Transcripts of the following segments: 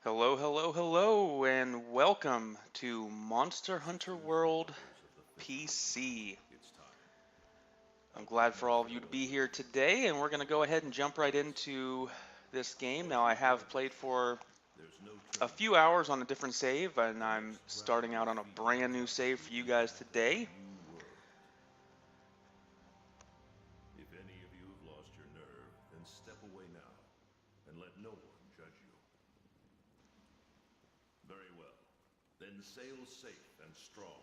Hello, hello, hello, and welcome to Monster Hunter World PC. I'm glad for all of you to be here today, and we're going to go ahead and jump right into this game. Now, I have played for a few hours on a different save, and I'm starting out on a brand new save for you guys today. If any of you have lost your nerve, then step away now, and let no one judge you. Very well. Then sail safe and strong,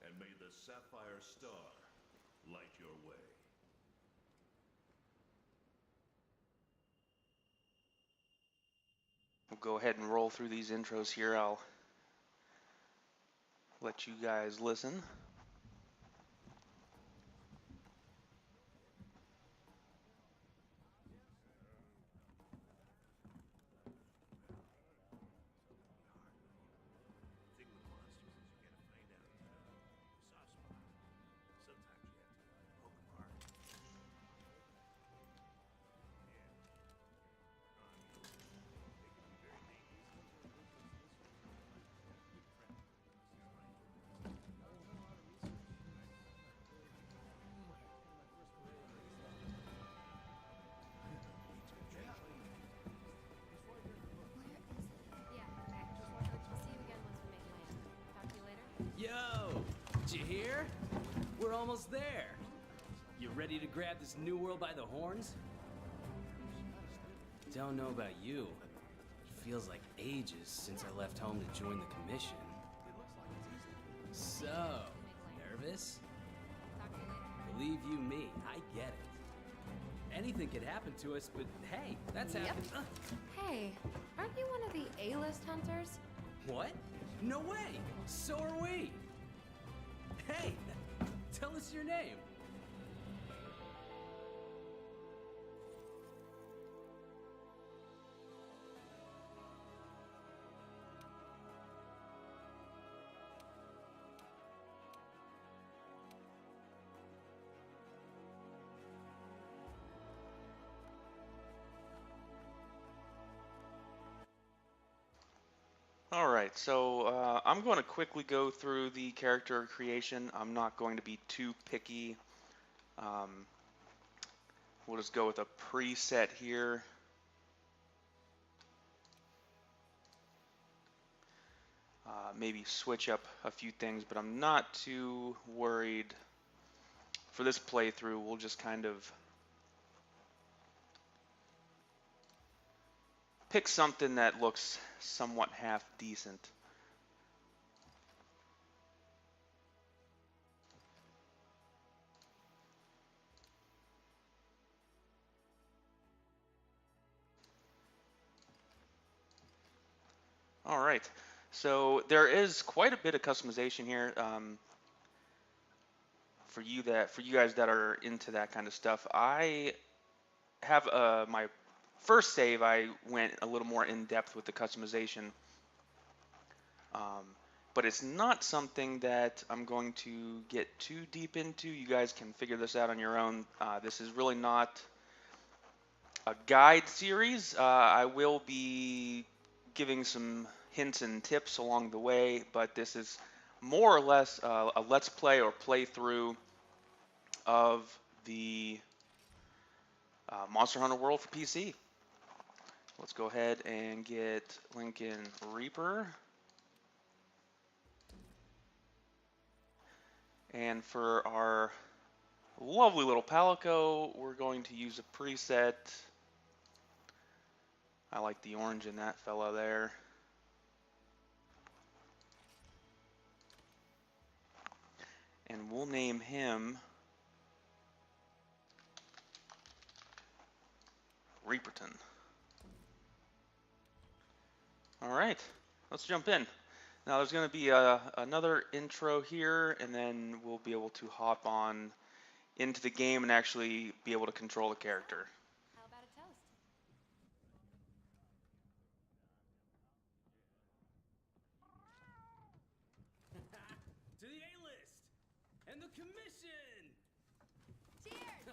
and may the Sapphire Star light your way. We'll go ahead and roll through these intros here. I'll let you guys listen. Yo! Did you hear? We're almost there. You ready to grab this new world by the horns? Don't know about you. It feels like ages since I left home to join the commission. So, nervous? Believe you me, I get it. Anything could happen to us, but hey, that's happened. Hey, aren't you one of the A-list hunters? What? No way! So are we! Hey! Tell us your name! Alright, so I'm going to quickly go through the character creation. I'm not going to be too picky. We'll just go with a preset here. Maybe switch up a few things, but I'm not too worried. For this playthrough, we'll just kind of pick something that looks somewhat half decent. All right, so there is quite a bit of customization here for you guys that are into that kind of stuff. I have my first save. I went a little more in depth with the customization, um, but it's not something that I'm going to get too deep into. You guys can figure this out on your own. This is really not a guide series. I will be giving some hints and tips along the way, but this is more or less a let's play or playthrough of the Monster Hunter World for PC. Let's go ahead and get Lincoln Reaper. And for our lovely little Palico, we're going to use a preset. I like the orange in that fella there. And we'll name him Reaperton. All right, let's jump in. Now there's going to be another intro here, and then we'll be able to hop on into the game and actually be able to control the character. How about a toast? To the A-list! And the commission! Cheers!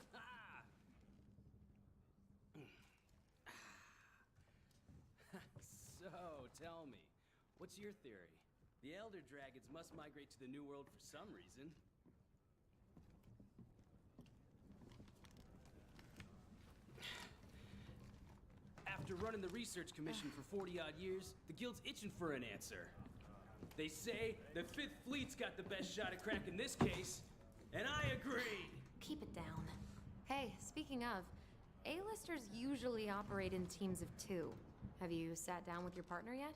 So, tell me, what's your theory? The Elder Dragons must migrate to the New World for some reason. After running the research commission for 40-odd years, the Guild's itching for an answer. They say the Fifth Fleet's got the best shot at cracking this case, and I agree! Keep it down. Hey, speaking of, A-listers usually operate in teams of 2. Have you sat down with your partner yet?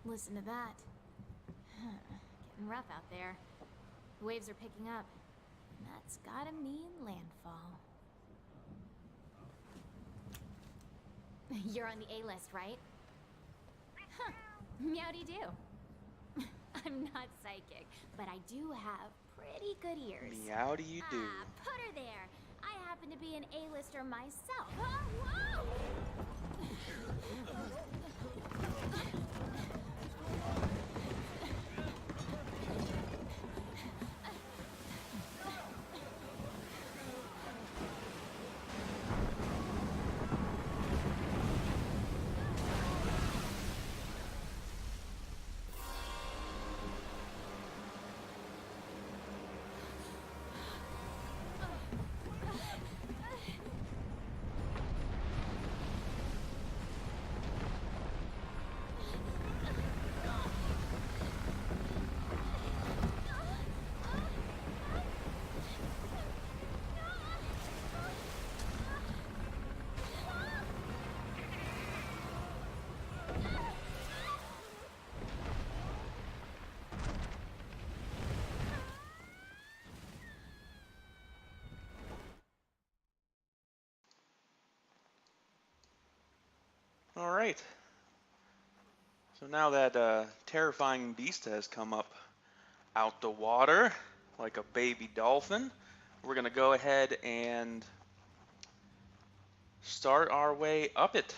Listen to that. Getting rough out there. The waves are picking up. That's gotta mean landfall. You're on the A-list, right? Huh. Meowdy-do. I'm not psychic, but I do have pretty good ears. Meow do you do? Ah, put her there. I happen to be an A-lister myself. Oh, whoa! All right. So now that terrifying beast has come up out the water like a baby dolphin, we're going to go ahead and start our way up it.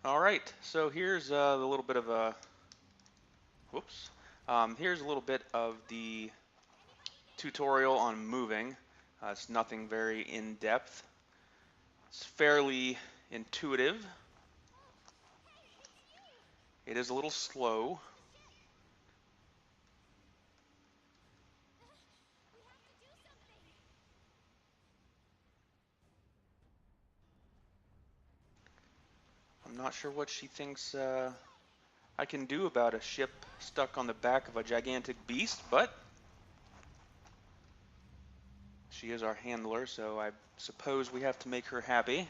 All right, so here's the little bit of a, whoops. Here's a little bit of the tutorial on moving. It's nothing very in-depth. It's fairly intuitive. It is a little slow. I'm not sure what she thinks I can do about a ship stuck on the back of a gigantic beast, but she is our handler, so I suppose we have to make her happy.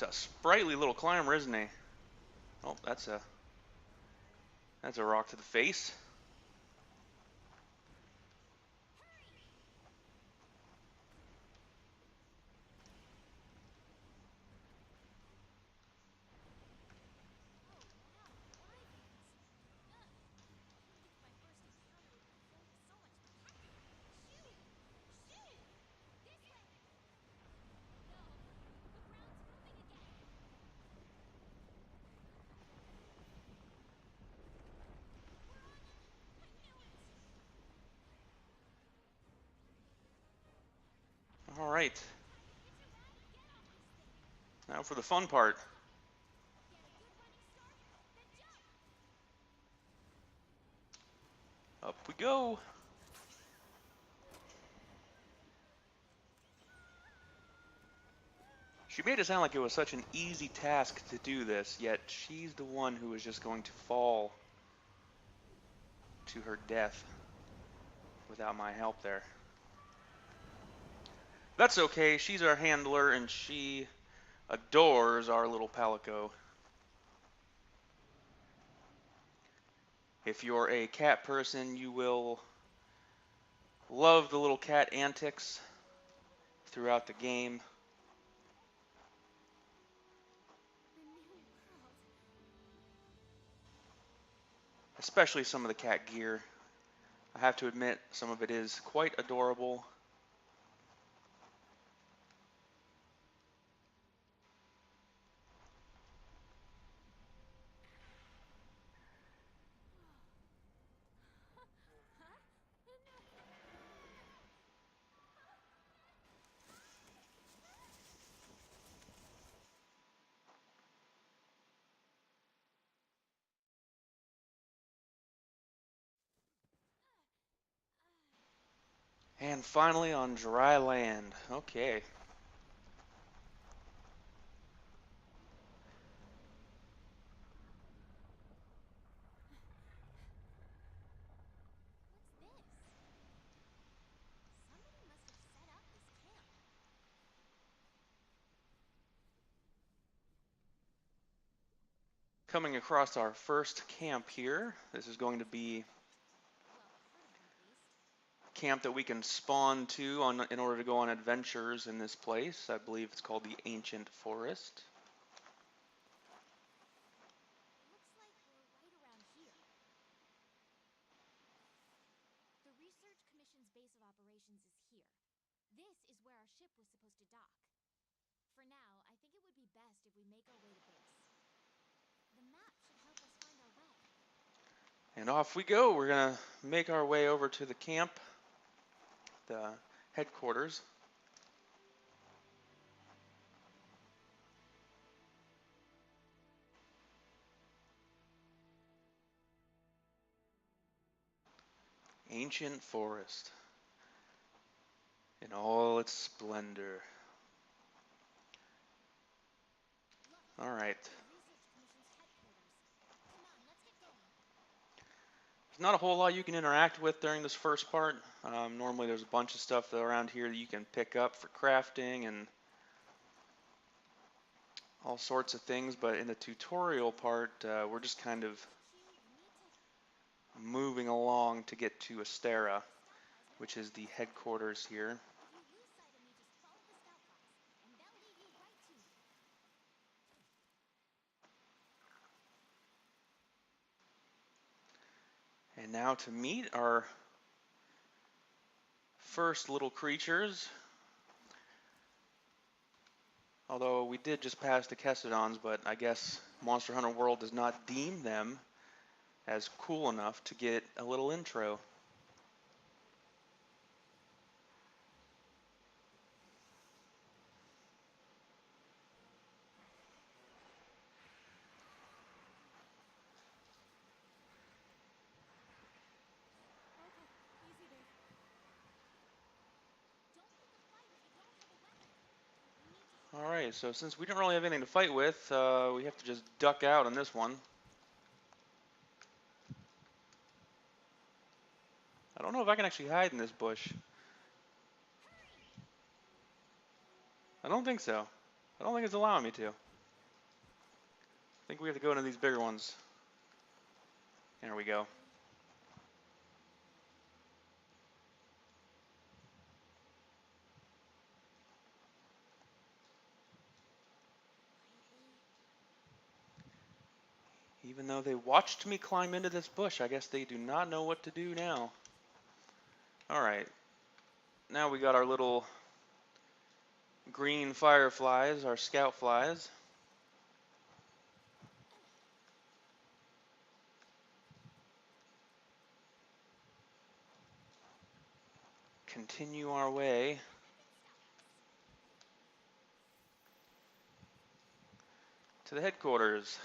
It's a sprightly little climber, isn't he? Oh, that's a rock to the face. All right. Now for the fun part. Up we go. She made it sound like it was such an easy task to do this, yet she's the one who is just going to fall to her death without my help there. That's okay. She's our handler, and she adores our little Palico. If you're a cat person, you will love the little cat antics throughout the game. The new world. Especially some of the cat gear. I have to admit, some of it is quite adorable. And finally on dry land. Okay. What's this? Somebody must have set up this camp. Coming across our first camp here. This is going to be Well, part of it at least. camp that we can spawn to in order to go on adventures in this place. I believe it's called the Ancient Forest. Looks like we're right around here. The Research Commission's base of operations is here. This is where our ship was supposed to dock. For now, I think it would be best if we make our way to base. The map should help us find our way. And off we go. We're going to make our way over to the camp, the headquarters. Ancient Forest in all its splendor. Look, All right. the Research Commission's headquarters. Come on, let's get going. There's not a whole lot you can interact with during this first part. Normally there's a bunch of stuff around here that you can pick up for crafting and all sorts of things, but in the tutorial part, we're just kind of You need to moving along to get to Astera, which is the headquarters here. If you lose sight of me, just follow the scout box, and they'll lead you right to me. And now to meet our first little creatures. Although we did just pass the Kestodons, but I guess Monster Hunter World does not deem them as cool enough to get a little intro. Okay, easy, Dave. Don't pick a fight if you don't have a weapon. We need to. Alright, so since we don't really have anything to fight with, we have to just duck out on this one. I don't know if I can actually hide in this bush. I don't think so. I don't think it's allowing me to. I think we have to go into these bigger ones. There we go. Even though they watched me climb into this bush, I guess they do not know what to do now. Alright. Now we got our little green fireflies, our scout flies. Continue our way to the headquarters.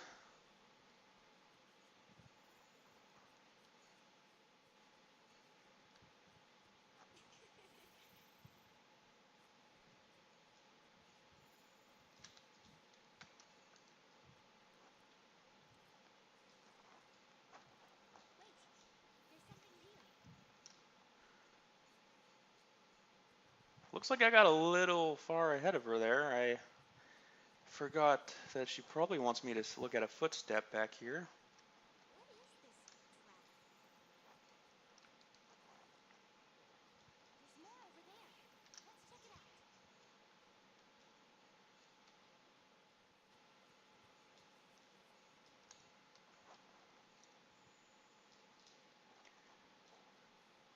Wait, there's something here. Looks like I got a little far ahead of her there. I forgot that she probably wants me to look at a footstep back here. What is this trap? There's more over there. Let's check it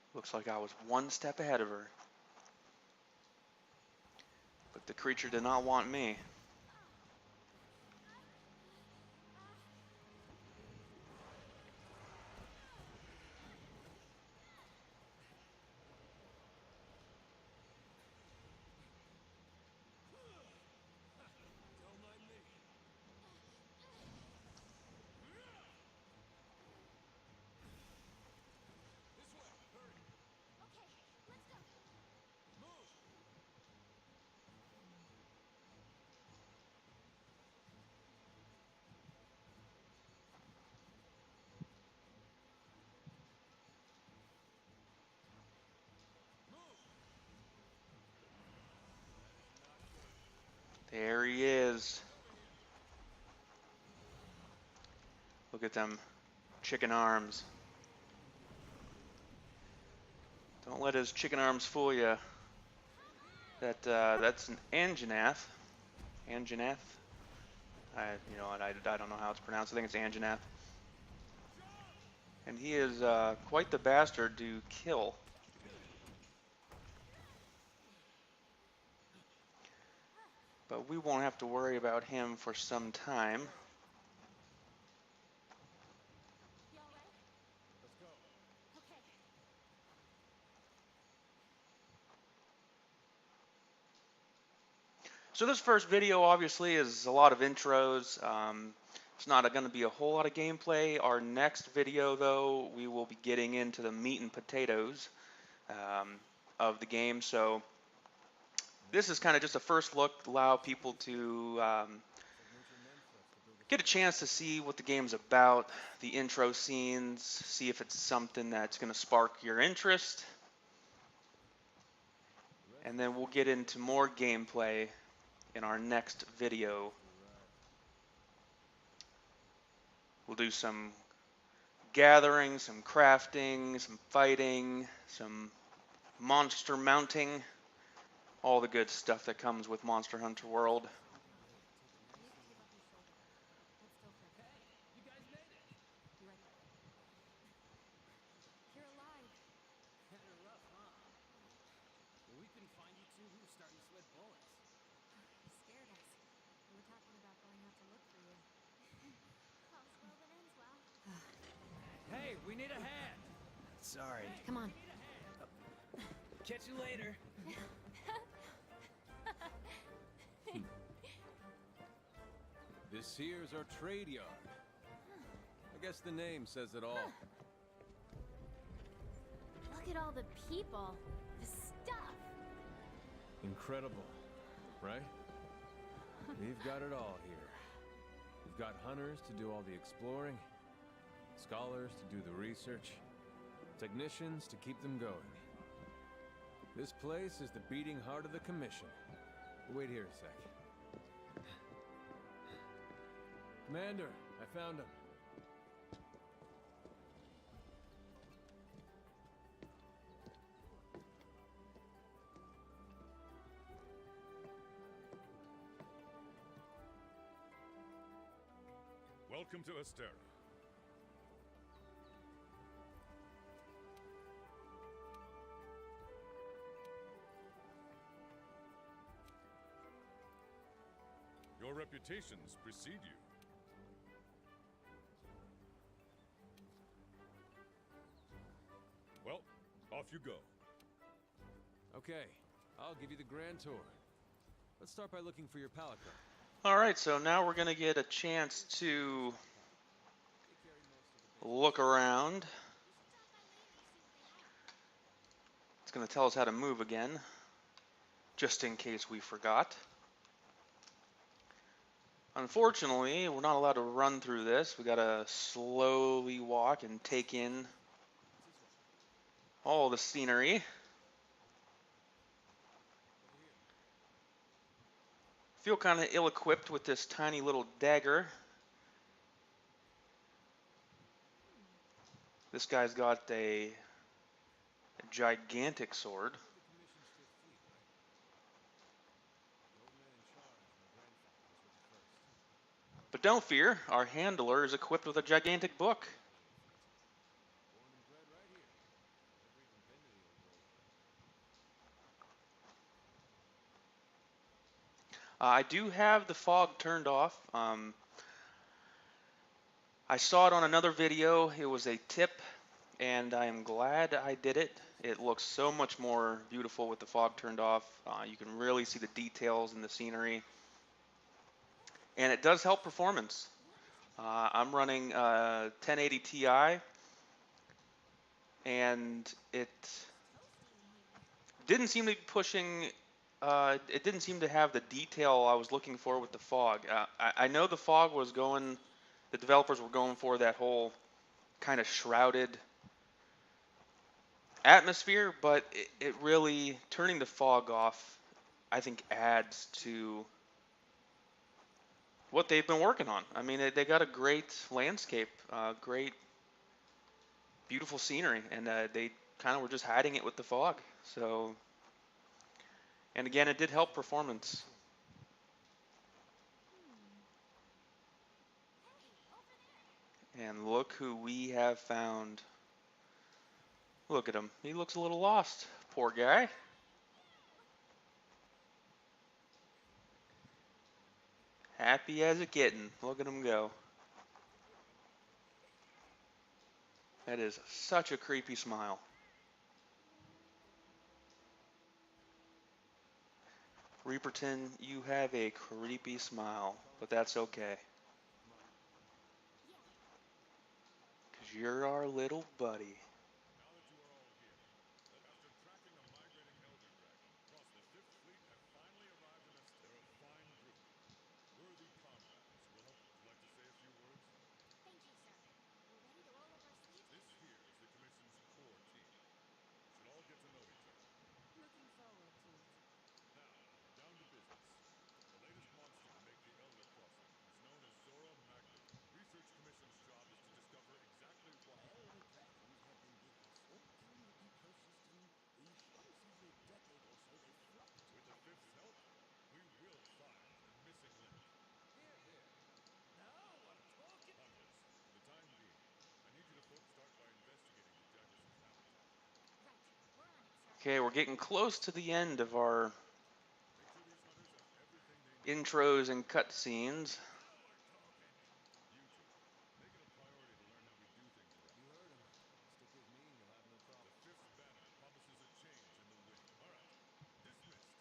out. Looks like I was one step ahead of her. But the creature did not want me. Okay, let's go. There he is. Look at them chicken arms. Don't let his chicken arms fool you. That's an Anjanath. Anjanath. I don't know how it's pronounced. I think it's Anjanath. And he is quite the bastard to kill. But we won't have to worry about him for some time. You all right? Let's go. Okay. So this first video obviously is a lot of intros. It's not going to be a whole lot of gameplay. Our next video though, we will be getting into the meat and potatoes of the game. So this is kind of just a first look, allow people to get a chance to see what the game's about, the intro scenes, see if it's something that's going to spark your interest. And then we'll get into more gameplay in our next video. We'll do some gathering, some crafting, some fighting, some monster mounting, all the good stuff that comes with Monster Hunter World. You guys made it. You're alive. Kinda rough, huh? Well, we couldn't find you two. We were starting to sweat bullets. You scared us. We were talking about going out to look for you. All's well that ends well. Hey, we need a hand. Sorry. Come on. Catch you later. This here's our trade yard. I guess the name says it all. Look at all the people. The stuff. Incredible, right? We've got it all here. We've got hunters to do all the exploring, scholars to do the research, technicians to keep them going. This place is the beating heart of the Commission. Wait here a sec. Commander, I found him. Welcome to Astera. Your reputations precede you. Well, off you go. Okay, I'll give you the grand tour. Let's start by looking for your pallet car. Alright, so now we're going to get a chance to look around. It's going to tell us how to move again, just in case we forgot. Unfortunately, we're not allowed to run through this. We got to slowly walk and take in all the scenery. Feel kind of ill-equipped with this tiny little dagger. This guy's got a gigantic sword. But don't fear, our handler is equipped with a gigantic book. I do have the fog turned off. I saw it on another video. It was a tip, and I am glad I did it. It looks so much more beautiful with the fog turned off. You can really see the details in the scenery, and it does help performance. I'm running 1080 Ti, and it didn't seem to be pushing. It didn't seem to have the detail I was looking for with the fog. I know the fog was going. The developers were going for that whole kind of shrouded atmosphere, but it really, turning the fog off, I think adds to what they've been working on. I mean, they got a great landscape, great, beautiful scenery, and they kind of were just hiding it with the fog. So, and again, it did help performance. And look who we have found. Look at him. He looks a little lost. Poor guy. Happy as a kitten. Look at him go. That is such a creepy smile. Reaperton, you have a creepy smile, but that's okay. Because you're our little buddy. Thank you, sir. We're ready to roll up our sleeves. This here is the Commission's core team. Should all get to know each other. Looking forward to it. Now, down to business. The latest monster to make the Elder Crossing is known as Zora Magna. Research Commission's job is to discover exactly why. Elder dragons have been disrupting the ecosystem. In space every decade or so, they flock to With the Fifth's help, we will find the missing link. Here, here. Now we're talking. Hunters, for the time being, I need you to folks start by investigating the Jaggerson's habitat. Right. We're on it, sir. Okay, we're getting close to the end of our Make sure these hunters have everything they need. intros and cutscenes. You two, make it a priority to learn how we do things around. You heard him. Stick with me and you'll have no The problem. Fifth banner promises a change in the wind. All right, dismissed.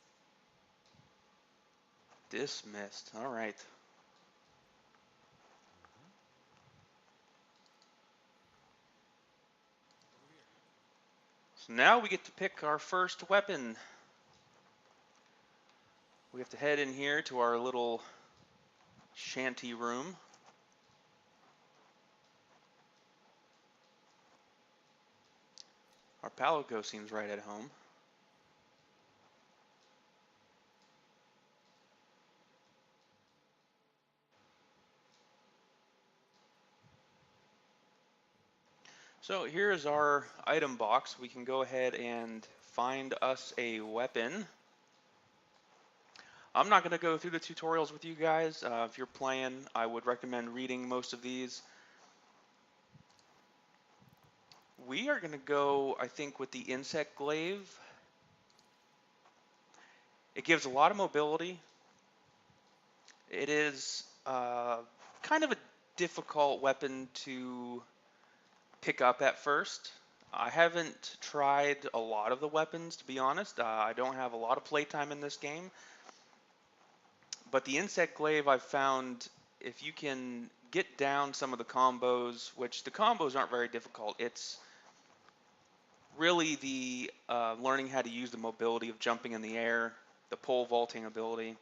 Dismissed. All right. So now we get to pick our first weapon. We have to head in here to our little shanty room. Our Palico seems right at home. So here's our item box. We can go ahead and find us a weapon. I'm not going to go through the tutorials with you guys. If you're playing, I would recommend reading most of these. We are going to go, I think, with the Insect Glaive. It gives a lot of mobility. It is kind of a difficult weapon to pick up at first. I haven't tried a lot of the weapons, to be honest. I don't have a lot of playtime in this game. But the Insect Glaive, I've found, if you can get down some of the combos, which the combos aren't very difficult, it's really the learning how to use the mobility of jumping in the air, the pole vaulting ability,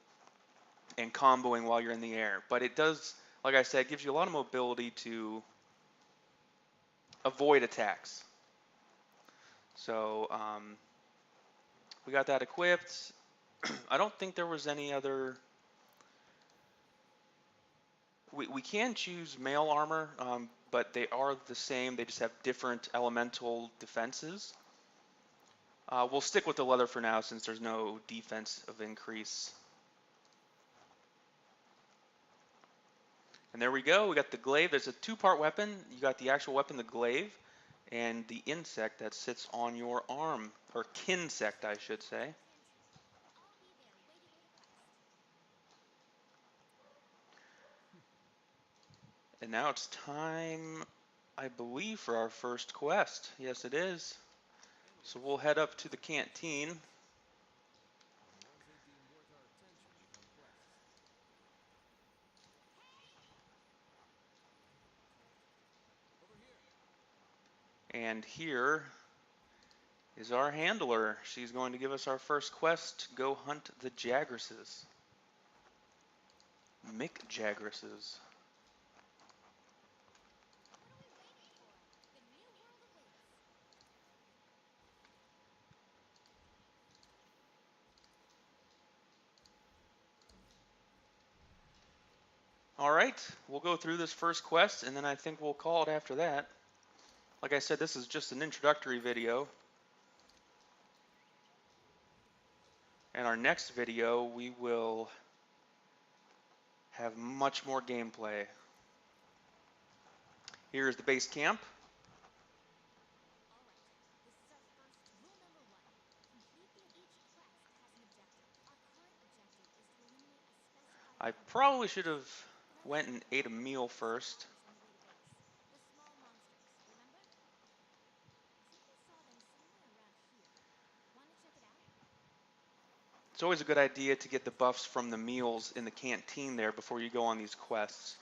and comboing while you're in the air. But it does, like I said, gives you a lot of mobility to avoid attacks. So we got that equipped. I don't think there was any other we can choose male armor, but they are the same. They just have different elemental defenses. We'll stick with the leather for now since there's no defense of increase. And there we go. We got the glaive. There's a two-part weapon. You got the actual weapon, the glaive, and the insect that sits on your arm, or kinsect, I should say. And now it's time, I believe, for our first quest. Yes, it is. So we'll head up to the canteen. The ones they deem worth our attention become quests. Over here. And here is our handler. She's going to give us our first quest, go hunt the Jagresses. Mick Jagresses. All right, we'll go through this first quest, and then I think we'll call it after that. Like I said, this is just an introductory video. And our next video, we will have much more gameplay. Here's the base camp. I probably should have went and ate a meal first. It's always a good idea to get the buffs from the meals in the canteen there before you go on these quests.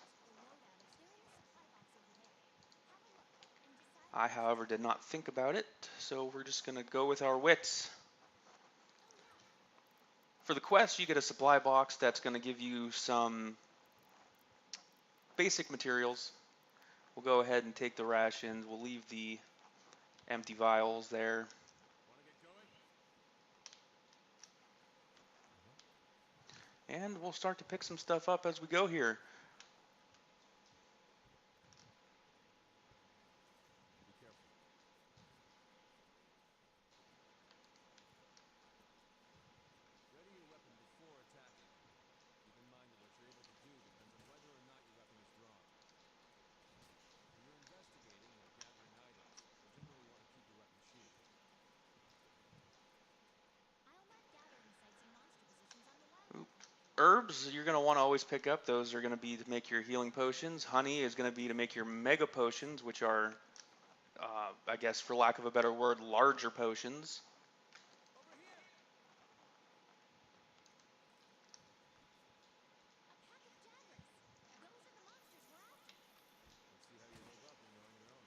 I, however, did not think about it, so we're just going to go with our wits. For the quest, you get a supply box that's going to give you some basic materials. We'll go ahead and take the rations. We'll leave the empty vials there. And we'll start to pick some stuff up as we go here. Be careful. Ready your weapon before attacking. Keep in mind that what you're able to do depends on whether or not your weapon is drawn. When you're investigating or gathering items, you'll generally want to keep your weapon sheathed. I'll mark gathering sites and monster positions on the Oop. wildlife map. Herbs, you're going to want to always pick up. Those are going to be to make your healing potions. Honey is going to be to make your mega potions, which are, I guess for lack of a better word, larger potions. A pack of Jagras. Those are the monsters we're after. Let's see how you hold up when you're on your own.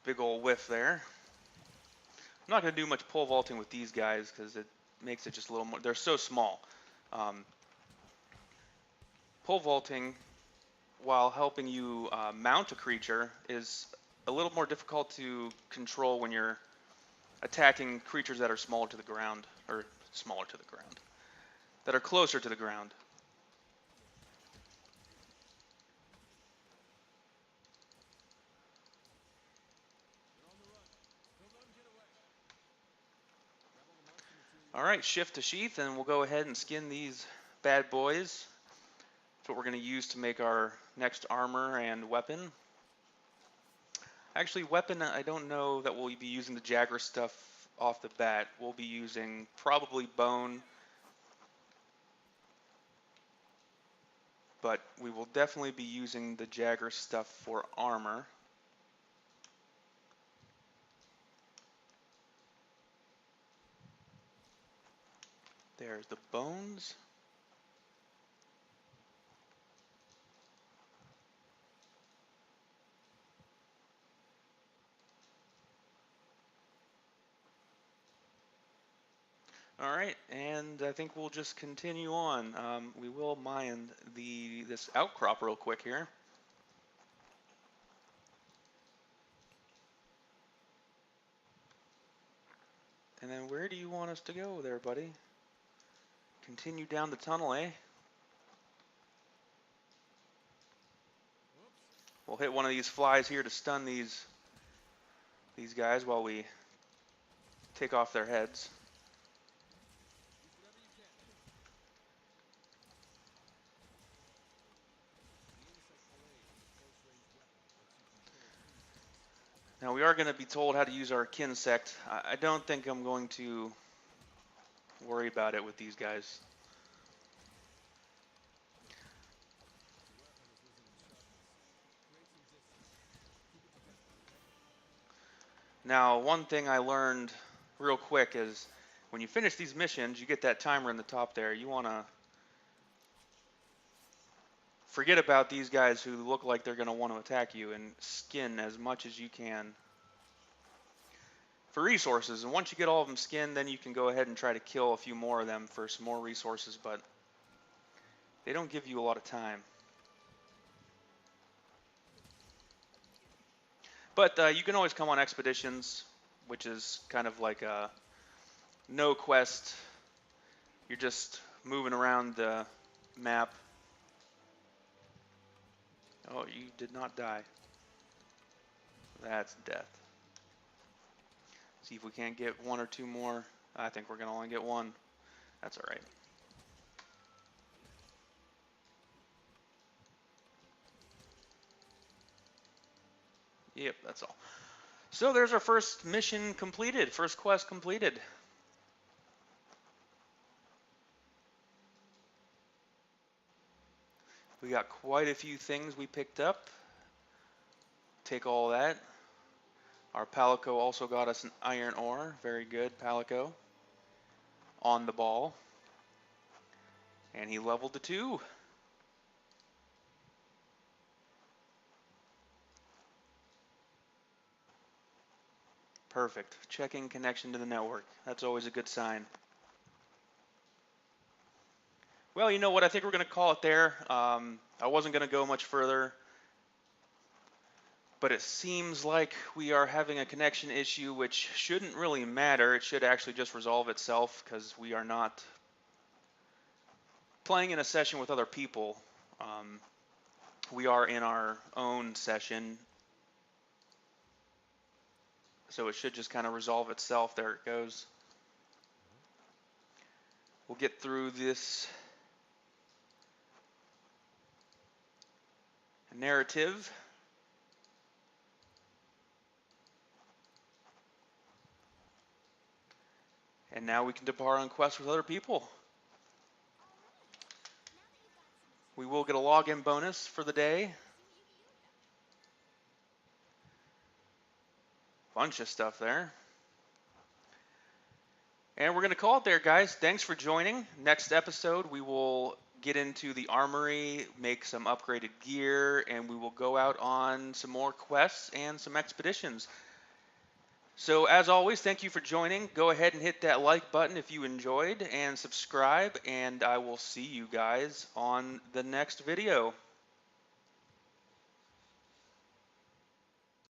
Big old whiff there. I'm not going to do much pole vaulting with these guys because it makes it just a little more, they're so small. Pole vaulting, while helping you mount a creature, is a little more difficult to control when you're attacking creatures that are smaller to the ground, or smaller to the ground, that are closer to the ground. They're on the run. Don't let them get away. Grab all the monster material. All right, shift to sheath, and we'll go ahead and skin these bad boys. That's what we're going to use to make our next armor and weapon. Actually, weapon, I don't know that we'll be using the Jagger stuff off the bat. We'll be using probably bone, but we will definitely be using the Jagger stuff for armor. There's the bones. All right, and I think we'll just continue on. We will mine this outcrop real quick here. And then where do you want us to go there, buddy? Continue down the tunnel, eh? We'll hit one of these flies here to stun these guys while we take off their heads. Now we are going to be told how to use our Kinsect. I don't think I'm going to worry about it with these guys. Now, one thing I learned real quick is when you finish these missions, you get that timer in the top there. You want to forget about these guys who look like they're going to want to attack you and skin as much as you can for resources. And once you get all of them skinned, then you can go ahead and try to kill a few more of them for some more resources, but they don't give you a lot of time. But you can always come on expeditions, which is kind of like a no quest. You're just moving around the map. Oh, you did not die. That's death. See if we can't get one or two more. I think we're going to only get one. That's all right. Yep, that's all. So there's our first mission completed, first quest completed. We got quite a few things we picked up. Take all that. Our Palico also got us an iron ore. Very good, Palico. On the ball. And he leveled to 2. Perfect. Checking connection to the network. That's always a good sign. Well, you know what? I think we're going to call it there. I wasn't going to go much further, but it seems like we are having a connection issue, which shouldn't really matter. It should actually just resolve itself because we are not playing in a session with other people. We are in our own session, so it should just kind of resolve itself. There it goes. We'll get through this narrative. And now we can depart on quests with other people. We will get a login bonus for the day. Bunch of stuff there. And we're going to call it there, guys. Thanks for joining. Next episode, we will get into the armory, make some upgraded gear, and we will go out on some more quests and some expeditions. So as always, thank you for joining. Go ahead and hit that like button if you enjoyed, and subscribe, and I will see you guys on the next video.